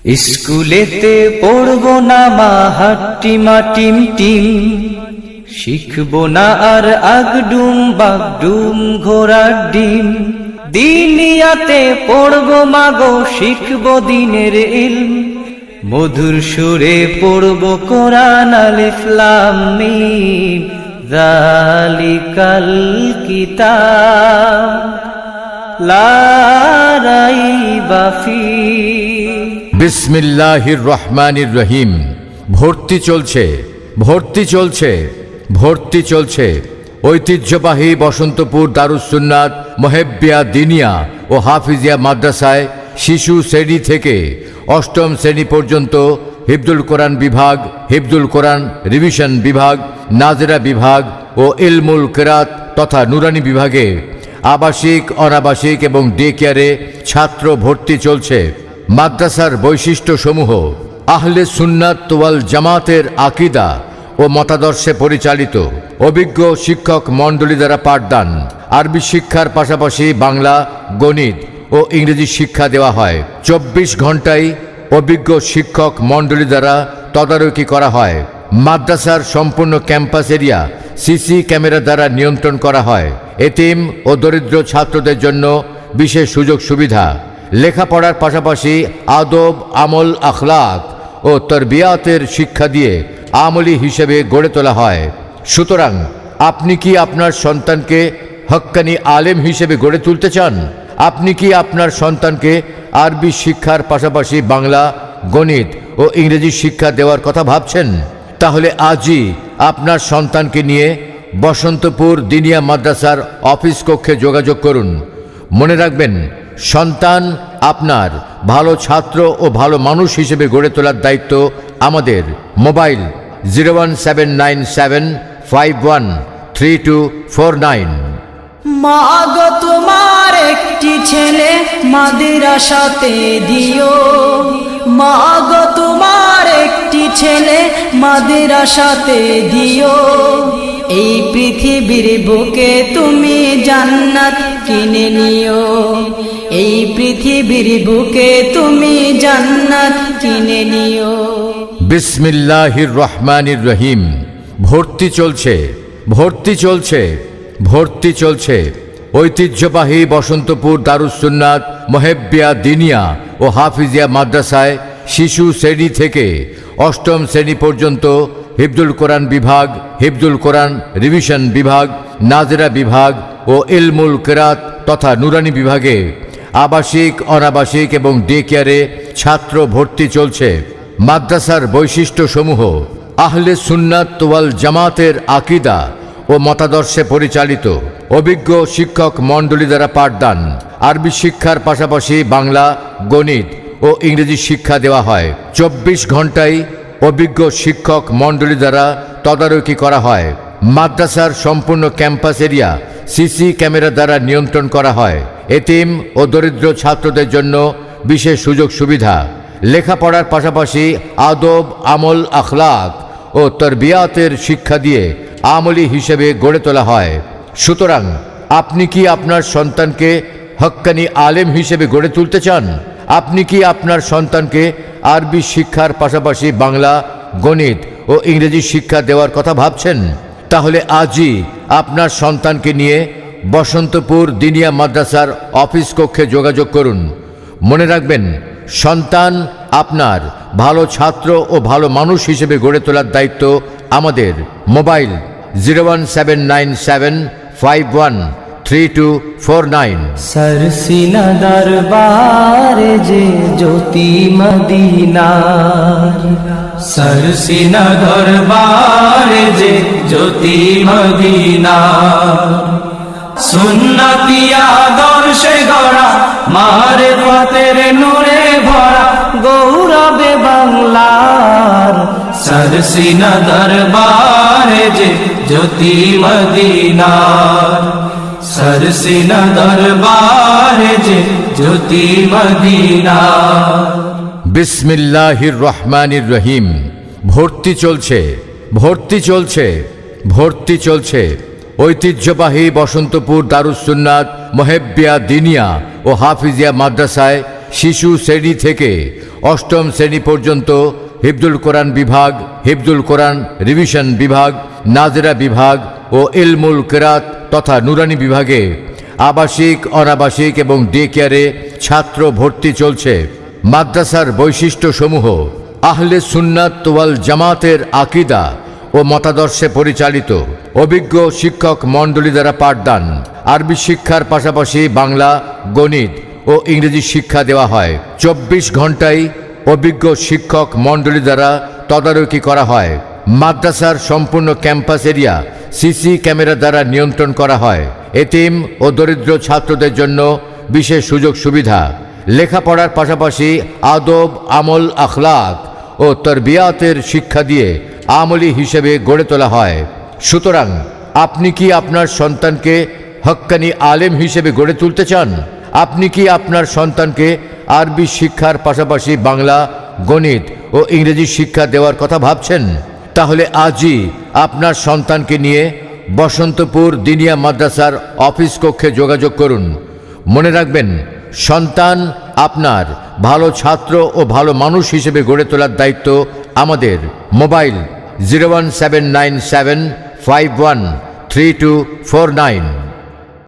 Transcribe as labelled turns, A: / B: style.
A: স্কুলেতে পড়বো না মা হাট্টিমা টিম টিম, শিখবো না আর আগডুম বাগডুম ঘোড়ার ডিম। দিনিয়াতে পড়বো মাগো শিখবো দিনের ইলম, মধুর সুরে পড়বো কোরআন আলিফ লাম মিম, যালিকাল কিতাব লা রাইবা ফীহ।
B: বিসমিল্লাহির রহমানির রহিম। ভর্তি চলছে, ভর্তি চলছে, ভর্তি চলছে। ঐতিহ্যবাহী বসন্তপুর দারুস সুন্নাত মোহেব্বিয়া দিনিয়া ও হাফিজিয়া মাদ্রাসায় শিশু শ্রেণী থেকে অষ্টম শ্রেণী পর্যন্ত হিফজুল কোরআন বিভাগ, হিফজুল কোরআন রিভিশন বিভাগ, নাজেরা বিভাগ ও ইলমুল কিরাত তথা নুরানি বিভাগে আবাসিক, অনাবাসিক এবং ডে কেয়ারে ছাত্র ভর্তি চলছে। মাদ্রাসার বৈশিষ্ট্যসমূহ: আহলে সুন্নাত ওয়াল জামাতের আকীদা ও মতাদর্শে পরিচালিত, অভিজ্ঞ শিক্ষক মণ্ডলী দ্বারা পাঠদান। আরবি শিক্ষার পাশাপাশি বাংলা, গণিত ও ইংরেজি শিক্ষা দেওয়া হয়। 24 ঘন্টায় অভিজ্ঞ শিক্ষক মণ্ডলী দ্বারা তদারকি করা হয়। মাদ্রাসার সম্পূর্ণ ক্যাম্পাস এরিয়া সিসি ক্যামেরা দ্বারা নিয়ন্ত্রণ করা হয়। এতিম ও দরিদ্র ছাত্রদের জন্য বিশেষ সুযোগ সুবিধা। লেখাপড়ার পাশাপাশি আদব, আমল, আখলাক ও তরবিয়াতের শিক্ষা দিয়ে আমলি হিসেবে গড়ে তোলা হয়। সুতরাং আপনি কি আপনার সন্তানকে হক্কানি আলেম হিসেবে গড়ে তুলতে চান? আপনি কি আপনার সন্তানকে আরবি শিক্ষার পাশাপাশি বাংলা, গণিত ও ইংরেজি শিক্ষা দেওয়ার কথা ভাবছেন? তাহলে আজই আপনার সন্তানকে নিয়ে বসন্তপুর দিনিয়া মাদ্রাসার অফিস কক্ষে যোগাযোগ করুন। মনে রাখবেন, সন্তান আপনার ভালো ছাত্র ও ভালো মানুষ হিসেবে গড়ে তোলার দায়িত্ব আমাদের। মোবাইল 01797513249।
C: মা গো তোমার একটি ছেলে মাদ্রাসাতে দিও, মা গো তোমার একটি ছেলে মাদ্রাসাতে দিও। এই পৃথিবীর বুকে তুমি জান্নাত কিনে নিও, এই পৃথিবীর বুকে তুমি জান্নাত কিনে নিও।
B: বিসমিল্লাহির রহমানির রহিম। ভর্তি চলছে, ভর্তি চলছে, ভর্তি চলছে। ঐতিহ্যবাহী বসন্তপুর দারুস সুন্নাত মোহেব্বিয়া দিনিয়া ও হাফিজিয়া মাদ্রাসায় শিশু শ্রেণী থেকে অষ্টম শ্রেণী পর্যন্ত হিফজুল কোরআন বিভাগ, হিফজুল কোরআন রিভিশন বিভাগ, নাজেরা বিভাগ ও ইলমুল কিরাত তথা নুরানি বিভাগে আবাসিক, অনাবাসিক এবং ডে কেয়ারে ছাত্র ভর্তি চলছে। মাদ্রাসার বৈশিষ্ট্যসমূহ: আহলে সুন্নাত ওয়াল জামাতের আকীদা ও মতাদর্শে পরিচালিত, অভিজ্ঞ শিক্ষক মণ্ডলী দ্বারা পাঠদান। আরবি শিক্ষার পাশাপাশি বাংলা, গণিত ও ইংরেজি শিক্ষা দেওয়া হয়। 24 ঘন্টায় অভিজ্ঞ শিক্ষক মণ্ডলী দ্বারা তদারকি করা হয়। মাদ্রাসার সম্পূর্ণ ক্যাম্পাস এরিয়া সিসি ক্যামেরা দ্বারা নিয়ন্ত্রণ করা হয়। এতিম ও দরিদ্র ছাত্রদের জন্য বিশেষ সুযোগ সুবিধা। লেখাপড়ার পাশাপাশি আদব, আমল, আখলাক ও তরবিয়াতের শিক্ষা দিয়ে আমলি হিসেবে গড়ে তোলা হয়। সুতরাং আপনি কি আপনার সন্তানকে হক্কানি আলেম হিসেবে গড়ে তুলতে চান? আপনি কি আপনার সন্তানকে আরবি শিক্ষার পাশাপাশি বাংলা, গণিত ও ইংরেজি শিক্ষা দেওয়ার কথা ভাবছেন? তাহলে আজই আপনার সন্তানকে নিয়ে বসন্তপুর দিনিয়া মাদ্রাসার অফিস কক্ষে যোগাযোগ করুন। মনে রাখবেন, সন্তান আপনার ভালো ছাত্র ও ভালো মানুষ হিসেবে গড়ে তোলার দায়িত্ব আমাদের। মোবাইল 01797513249।
A: সরসিনা দরবারে যে জ্যোতি মদিনার, সরসিনা দরবারে যে জ্যোতি মদিনার। সুন্নতি আদর্শে গড়া, মারিফতের নূরে ভরা গৌরবে বাংলার। সরসিনা দরবারে যে জ্যোতি মদিনার, সরসিনা দরবারে যে জ্যোতি মদিনার।
B: বিসমিল্লাহির রহমানির রহিম। ভর্তি চলছে, ভর্তি চলছে, ভর্তি চলছে। ঐতিহ্যবাহী বসন্তপুর দারুস সুন্নাত মোহেব্বিয়া দিনিয়া ও হাফিজিয়া মাদ্রাসায় শিশু শ্রেণী থেকে অষ্টম শ্রেণী পর্যন্ত হিফজুল কোরআন বিভাগ, হিফজুল কোরআন রিভিশন বিভাগ, নাজেরা বিভাগ ও ইলমুল কিরাত তথা নুরানি বিভাগে আবাসিক, অনাবাসিক এবং ডে কেয়ারে ছাত্র ভর্তি চলছে। মাদ্রাসার বৈশিষ্ট্যসমূহ: আহলে সুন্নাত ওয়াল জামাতের আকীদা ও মতাদর্শে পরিচালিত, অভিজ্ঞ শিক্ষক মণ্ডলী দ্বারা পাঠদান, আরবি শিক্ষার পাশাপাশি বাংলা, গণিত ও ইংরেজি শিক্ষা দেওয়া হয়। 24 ঘন্টায় অভিজ্ঞ শিক্ষক মণ্ডলী দ্বারা তদারকি করা হয়। মাদ্রাসার সম্পূর্ণ ক্যাম্পাস এরিয়া সিসি ক্যামেরা দ্বারা নিয়ন্ত্রণ করা হয়। এতিম ও দরিদ্র ছাত্রদের জন্য বিশেষ সুযোগ সুবিধা, লেখাপড়ার পাশাপাশি আদব, আমল, আখলাক ও তরবিয়াতের শিক্ষা দিয়ে আমলি হিসেবে গড়ে তোলা হয়। সুতরাং আপনি কি আপনার সন্তানকে হক্কানি আলেম হিসেবে গড়ে তুলতে চান? আপনি কি আপনার সন্তানকে আরবি শিক্ষার পাশাপাশি বাংলা, গণিত ও ইংরেজি শিক্ষা দেওয়ার কথা ভাবছেন? তাহলে আজই আপনার সন্তানকে নিয়ে বসন্তপুর দিনিয়া মাদ্রাসার অফিস কক্ষে যোগাযোগ করুন। মনে রাখবেন, সন্তান আপনার ভালো ছাত্র ও ভালো মানুষ হিসেবে গড়ে তোলার দায়িত্ব আমাদের। মোবাইল 01797513249।